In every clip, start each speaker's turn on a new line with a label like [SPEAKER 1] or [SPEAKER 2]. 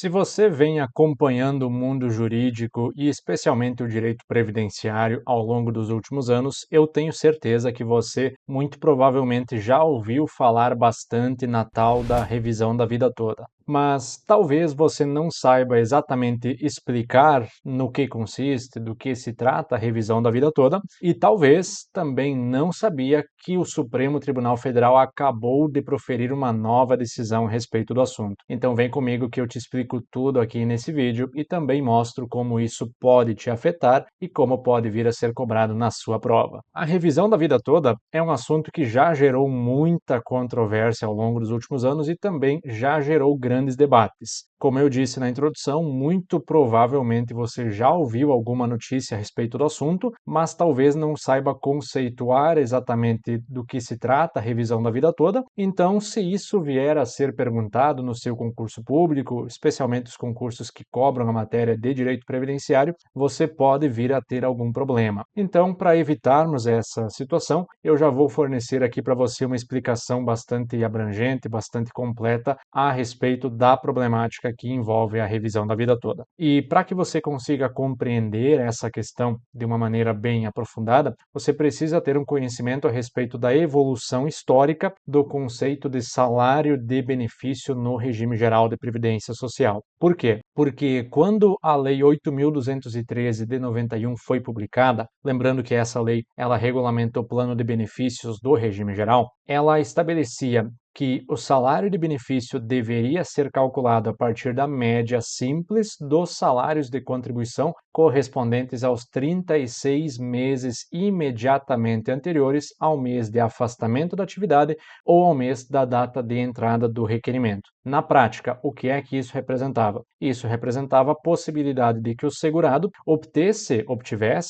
[SPEAKER 1] Se você vem acompanhando o mundo jurídico e especialmente o direito previdenciário ao longo dos últimos anos, eu tenho certeza que você muito provavelmente já ouviu falar bastante na tal da revisão da vida toda. Mas talvez você não saiba exatamente explicar no que consiste, do que se trata a revisão da vida toda, e talvez também não sabia que o Supremo Tribunal Federal acabou de proferir uma nova decisão a respeito do assunto. Então vem comigo que eu te explico tudo aqui nesse vídeo e também mostro como isso pode te afetar e como pode vir a ser cobrado na sua prova. A revisão da vida toda é um assunto que já gerou muita controvérsia ao longo dos últimos anos e também já gerou grandes debates. Como eu disse na introdução, muito provavelmente você já ouviu alguma notícia a respeito do assunto, mas talvez não saiba conceituar exatamente do que se trata a revisão da vida toda. Então, se isso vier a ser perguntado no seu concurso público, especialmente os concursos que cobram a matéria de direito previdenciário, você pode vir a ter algum problema. Então, para evitarmos essa situação, eu já vou fornecer aqui para você uma explicação bastante abrangente, bastante completa a respeito da problemática que envolve a revisão da vida toda. E para que você consiga compreender essa questão de uma maneira bem aprofundada, você precisa ter um conhecimento a respeito da evolução histórica do conceito de salário de benefício no regime geral de previdência social. Por quê? Porque quando a Lei 8.213 de 91 foi publicada, lembrando que essa lei ela regulamenta o plano de benefícios do regime geral, ela estabelecia que o salário de benefício deveria ser calculado a partir da média simples dos salários de contribuição correspondentes aos 36 meses imediatamente anteriores ao mês de afastamento da atividade ou ao mês da data de entrada do requerimento. Na prática, o que é que isso representava? Isso representava a possibilidade de que o segurado obtivesse,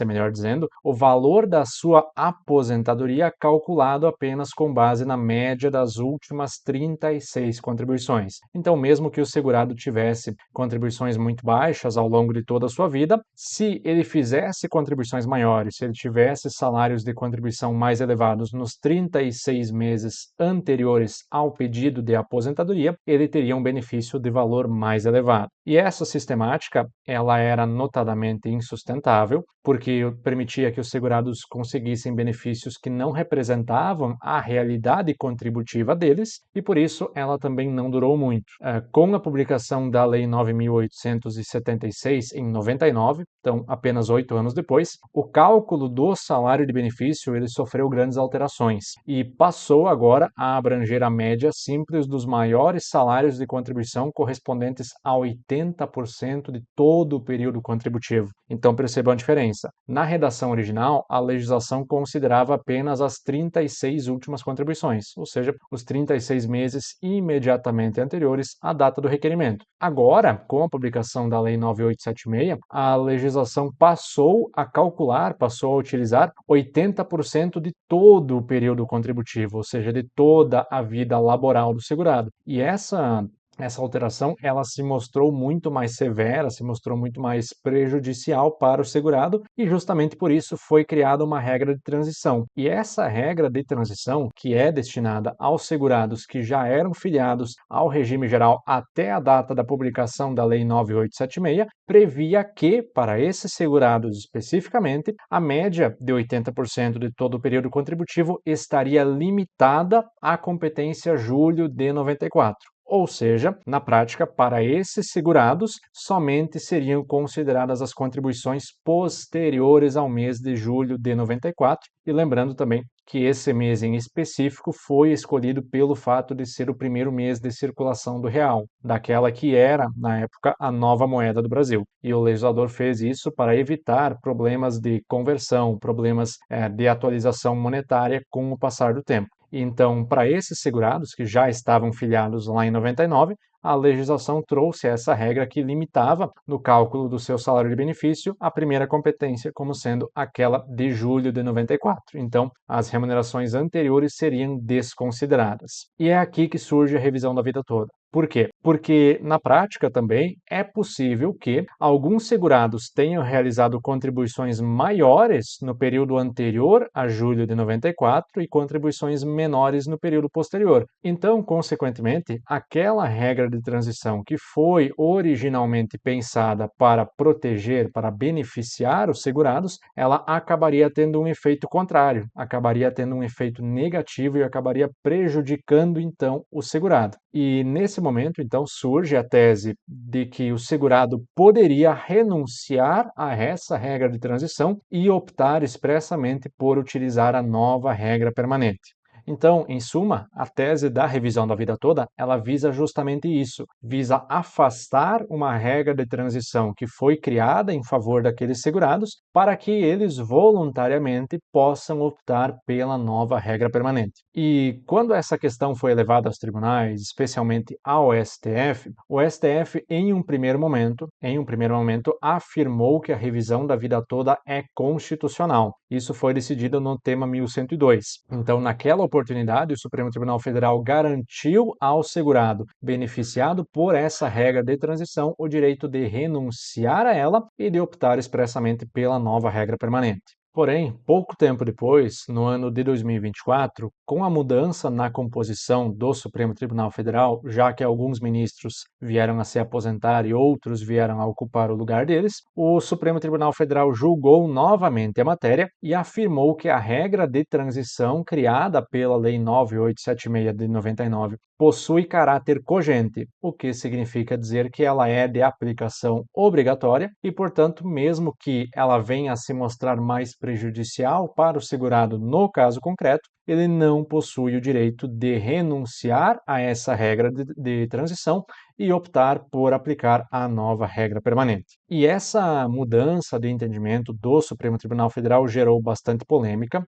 [SPEAKER 1] melhor dizendo, o valor da sua aposentadoria calculado apenas com base na média das últimas 36 contribuições. Então, mesmo que o segurado tivesse contribuições muito baixas ao longo de toda a sua vida, se ele fizesse contribuições maiores, se ele tivesse salários de contribuição mais elevados nos 36 meses anteriores ao pedido de aposentadoria, ele teria um benefício de valor mais elevado. E essa sistemática, ela era notadamente insustentável, porque permitia que os segurados conseguissem benefícios que não representavam a realidade contributiva deles, e por isso ela também não durou muito. Com a publicação da Lei 9.876 em 99, então apenas 8 anos depois, o cálculo do salário de benefício ele sofreu grandes alterações e passou agora a abranger a média simples dos maiores salários de contribuição correspondentes a 80% de todo o período contributivo. Então percebam a diferença. Na redação original, a legislação considerava apenas as 36 últimas contribuições, ou seja, os 36 meses imediatamente anteriores à data do requerimento. Agora, com a publicação da Lei 9876, a legislação passou a utilizar 80% de todo o período contributivo, ou seja, de toda a vida laboral do segurado. E essa alteração ela se mostrou muito mais severa, se mostrou muito mais prejudicial para o segurado e justamente por isso foi criada uma regra de transição. E essa regra de transição, que é destinada aos segurados que já eram filiados ao regime geral até a data da publicação da Lei 9876, previa que, para esses segurados especificamente, a média de 80% de todo o período contributivo estaria limitada à competência julho de 94. Ou seja, na prática, para esses segurados, somente seriam consideradas as contribuições posteriores ao mês de julho de 94, e lembrando também que esse mês em específico foi escolhido pelo fato de ser o primeiro mês de circulação do real, daquela que era, na época, a nova moeda do Brasil. E o legislador fez isso para evitar problemas de conversão, problemas de atualização monetária com o passar do tempo. Então, para esses segurados que já estavam filiados lá em 99, a legislação trouxe essa regra que limitava, no cálculo do seu salário de benefício, a primeira competência como sendo aquela de julho de 94. Então, as remunerações anteriores seriam desconsideradas. E é aqui que surge a revisão da vida toda. Por quê? Porque, na prática também, é possível que alguns segurados tenham realizado contribuições maiores no período anterior a julho de 94 e contribuições menores no período posterior. Então, consequentemente, aquela regra de transição que foi originalmente pensada para proteger, para beneficiar os segurados, ela acabaria tendo um efeito contrário, acabaria tendo um efeito negativo e acabaria prejudicando então o segurado. E nesse momento, então, surge a tese de que o segurado poderia renunciar a essa regra de transição e optar expressamente por utilizar a nova regra permanente. Então, em suma, a tese da revisão da vida toda, ela visa justamente isso, visa afastar uma regra de transição que foi criada em favor daqueles segurados para que eles voluntariamente possam optar pela nova regra permanente. E quando essa questão foi levada aos tribunais, especialmente ao STF, o STF em um primeiro momento afirmou que a revisão da vida toda é constitucional. Isso foi decidido no tema 1102. Então, naquela oportunidade, o Supremo Tribunal Federal garantiu ao segurado beneficiado por essa regra de transição o direito de renunciar a ela e de optar expressamente pela nova regra permanente. Porém, pouco tempo depois, no ano de 2024, com a mudança na composição do Supremo Tribunal Federal, já que alguns ministros vieram a se aposentar e outros vieram a ocupar o lugar deles, o Supremo Tribunal Federal julgou novamente a matéria e afirmou que a regra de transição criada pela Lei 9876 de 99 possui caráter cogente, o que significa dizer que ela é de aplicação obrigatória e, portanto, mesmo que ela venha a se mostrar mais prejudicial para o segurado no caso concreto, ele não possui o direito de renunciar a essa regra de transição e optar por aplicar a nova regra permanente. E essa mudança de entendimento do Supremo Tribunal Federal gerou bastante polêmica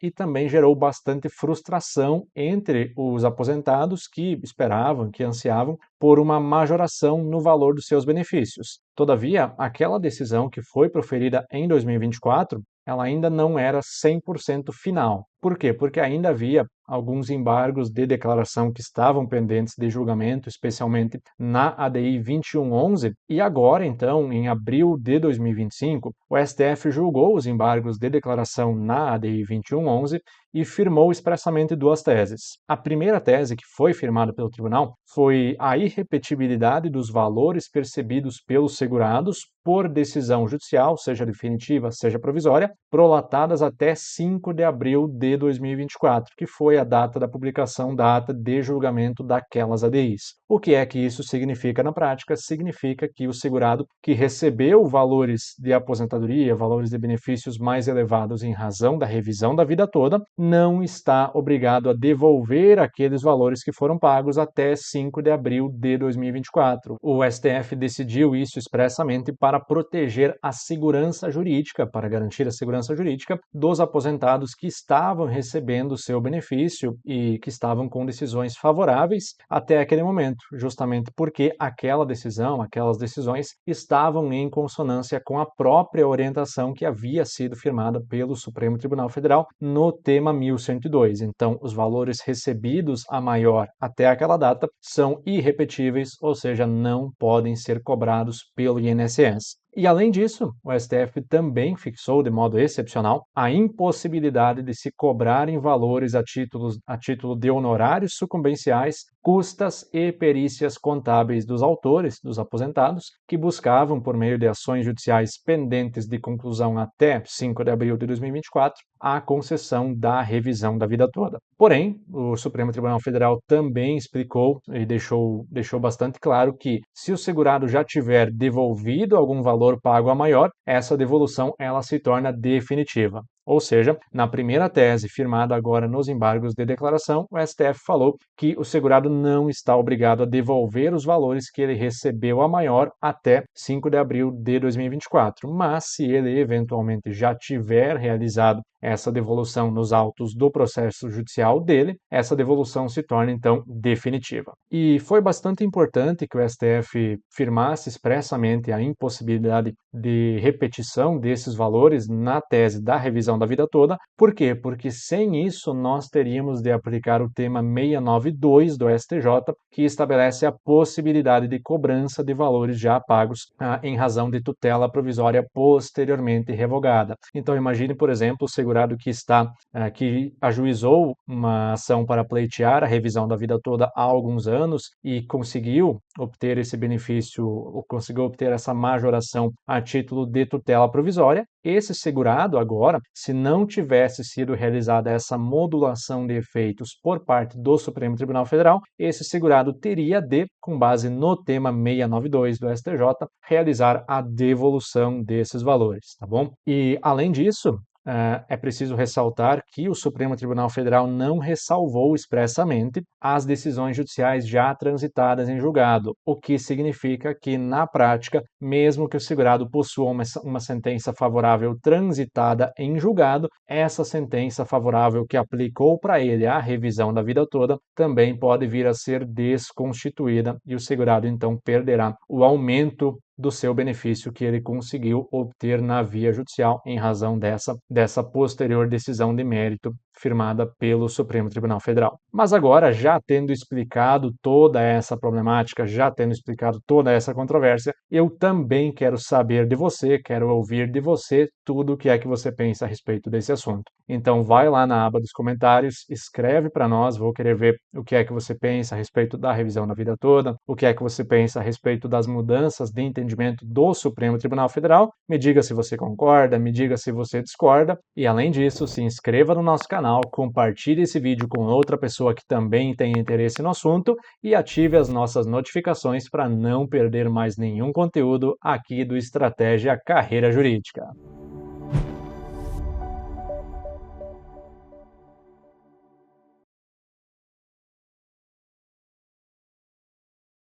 [SPEAKER 1] e também gerou bastante frustração entre os aposentados que esperavam, que ansiavam por uma majoração no valor dos seus benefícios. Todavia, aquela decisão que foi proferida em 2024, ela ainda não era 100% final. Por quê? Porque ainda havia alguns embargos de declaração que estavam pendentes de julgamento, especialmente na ADI 2111, e agora, então, em abril de 2025, o STF julgou os embargos de declaração na ADI 2111 e firmou expressamente duas teses. A primeira tese que foi firmada pelo tribunal foi a irrepetibilidade dos valores percebidos pelos segurados por decisão judicial, seja definitiva, seja provisória, prolatadas até 5 de abril de 2024, que foi a data da publicação da ata de julgamento daquelas ADIs. O que é que isso significa na prática? Significa que o segurado que recebeu valores de aposentadoria, valores de benefícios mais elevados em razão da revisão da vida toda, não está obrigado a devolver aqueles valores que foram pagos até 5 de abril de 2024. O STF decidiu isso expressamente para proteger a segurança jurídica, para garantir a segurança jurídica dos aposentados que estavam recebendo seu benefício e que estavam com decisões favoráveis até aquele momento, justamente porque aquelas decisões estavam em consonância com a própria orientação que havia sido firmada pelo Supremo Tribunal Federal no tema 1102. Então, os valores recebidos a maior até aquela data são irrepetíveis, ou seja, não podem ser cobrados pelo INSS. E, além disso, o STF também fixou, de modo excepcional, a impossibilidade de se cobrarem valores a título de honorários sucumbenciais, custas e perícias contábeis dos autores, dos aposentados, que buscavam, por meio de ações judiciais pendentes de conclusão até 5 de abril de 2024, a concessão da revisão da vida toda. Porém, o Supremo Tribunal Federal também explicou e deixou bastante claro que, se o segurado já tiver devolvido algum valor pago a maior, essa devolução ela se torna definitiva. Ou seja, na primeira tese, firmada agora nos embargos de declaração, o STF falou que o segurado não está obrigado a devolver os valores que ele recebeu a maior até 5 de abril de 2024. Mas, se ele eventualmente já tiver realizado essa devolução nos autos do processo judicial dele, essa devolução se torna então definitiva. E foi bastante importante que o STF firmasse expressamente a impossibilidade de repetição desses valores na tese da revisão revisão da vida toda. Por quê? Porque sem isso nós teríamos de aplicar o tema 692 do STJ, que estabelece a possibilidade de cobrança de valores já pagos em razão de tutela provisória posteriormente revogada. Então imagine, por exemplo, o segurado que ajuizou uma ação para pleitear a revisão da vida toda há alguns anos e conseguiu obter esse benefício, ou conseguiu obter essa majoração a título de tutela provisória. Esse segurado agora, se não tivesse sido realizada essa modulação de efeitos por parte do Supremo Tribunal Federal, esse segurado teria de, com base no tema 692 do STJ, realizar a devolução desses valores, tá bom? E, além disso, é preciso ressaltar que o Supremo Tribunal Federal não ressalvou expressamente as decisões judiciais já transitadas em julgado, o que significa que, na prática, mesmo que o segurado possua uma sentença favorável transitada em julgado, essa sentença favorável que aplicou para ele a revisão da vida toda também pode vir a ser desconstituída e o segurado então perderá o aumento do seu benefício que ele conseguiu obter na via judicial em razão dessa posterior decisão de mérito firmada pelo Supremo Tribunal Federal. Mas agora, já tendo explicado toda essa problemática, já tendo explicado toda essa controvérsia, eu também quero saber de você, quero ouvir de você tudo o que é que você pensa a respeito desse assunto. Então vai lá na aba dos comentários, escreve para nós, vou querer ver o que é que você pensa a respeito da revisão da vida toda, o que é que você pensa a respeito das mudanças de entendimento do Supremo Tribunal Federal, me diga se você concorda, me diga se você discorda, e além disso, se inscreva no nosso canal, compartilhe esse vídeo com outra pessoa que também tem interesse no assunto e ative as nossas notificações para não perder mais nenhum conteúdo aqui do Estratégia Carreira Jurídica.